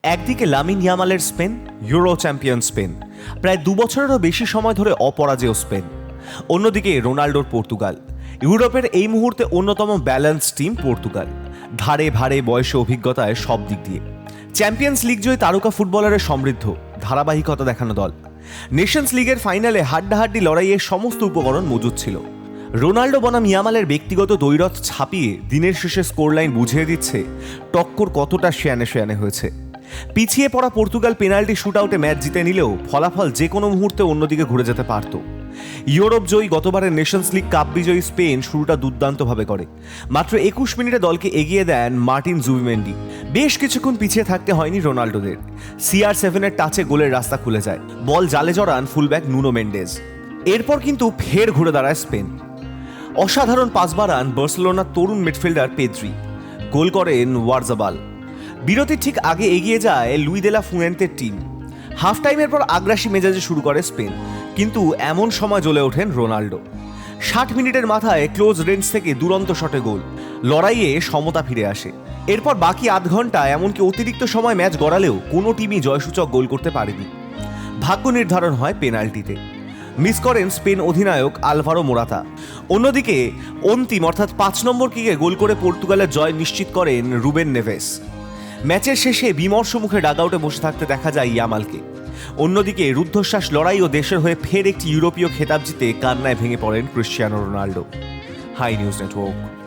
একদিকে লামিন ইয়ামালের Spain, Euro champion Spain, প্রায় 2 বছরেরও বেশি সময় ধরে অপরাজেয় স্পেন। অন্যদিকে রোনাল্ডোর পর্তুগাল, ইউরোপের এই মুহূর্তে অন্যতম ব্যালেন্স টিম পর্তুগাল, ধারে ভারে বয়সে অভিজ্ঞতায় সব দিক দিয়ে চ্যাম্পিয়ন্স লিগ জয়ী তারকা ফুটবলারের সমৃদ্ধ ধারাবাহিকতা দেখানো দল। নেশনস লিগের ফাইনালে হাড্ডাহাড্ডি লড়াইয়ের সমস্ত উপকরণ মজুদ ছিল। রোনাল্ডো বনাম ইয়ামালের ব্যক্তিগত দ্বৈরথ ছাপিয়ে দিনের শেষে স্কোর লাইন বুঝিয়ে দিচ্ছে টক্কর কতটা শেয়ানে হয়েছে। পিছিয়ে পড়া পর্তুগাল পেনাল্টি শুটআউটে ম্যাচ জিতে নিলেও ফলাফল যে কোনো মুহূর্তে অন্যদিকে ঘুরে যেতে পারত। ইউরোপ জয়ী গতবারের নেশনস লিগ কাপ বিজয়ী স্পেন শুরুটা দুর্দান্তভাবে করে। মাত্র 21 মিনিটে দলকে এগিয়ে দেন মার্টিন জুবিমেন্ডি। বেশ কিছুক্ষণ পিছিয়ে থাকতে হয়নি রোনাল্ডোদের। CR7-এর টাচে গোলের রাস্তা খুলে যায়, বল জালে জড়ান ফুলব্যাক নুনো মেন্ডেজ। এরপর কিন্তু ফের ঘুরে দাঁড়ায় স্পেন। অসাধারণ পাস বাড়ান বার্সেলোনার তরুণ মিডফিল্ডার পেদ্রি, গোল করেন ওয়ারজাবাল। বিরতির ঠিক আগে এগিয়ে যায় লুই দে লা ফুয়েন্তের টিম। হাফ টাইমের পর আগ্রাসী মেজাজে শুরু করে স্পেন, কিন্তু এমন সময় জ্বলে ওঠেন রোনাল্ডো। 60 মিনিটের মাথায় ক্লোজ রেঞ্জ থেকে দুরন্ত শটে গোল, লড়াইয়ে সমতা ফিরে আসে। এরপর বাকি আধ ঘন্টা এমনকি অতিরিক্ত সময় ম্যাচ গড়ালেও কোনো টিমই জয়সূচক গোল করতে পারেনি। ভাগ্য নির্ধারণ হয় পেনাল্টিতে, মিস করেন স্পেন অধিনায়ক আলভারো মোরাতা। অন্যদিকে অন্তিম অর্থাৎ 5 নম্বর কিকে গোল করে পর্তুগালের জয় নিশ্চিত করেন রুবেন নেভেস। ম্যাচের শেষে বিমর্ষ মুখে ডাগআউটে বসে থাকতে দেখা যায় ইয়ামালকে। অন্যদিকে রুদ্ধশ্বাস লড়াই ও দেশের হয়ে ফের একটি ইউরোপীয় খেতাব জিতে কান্নায় ভেঙে পড়েন Cristiano Ronaldo. Hi news network.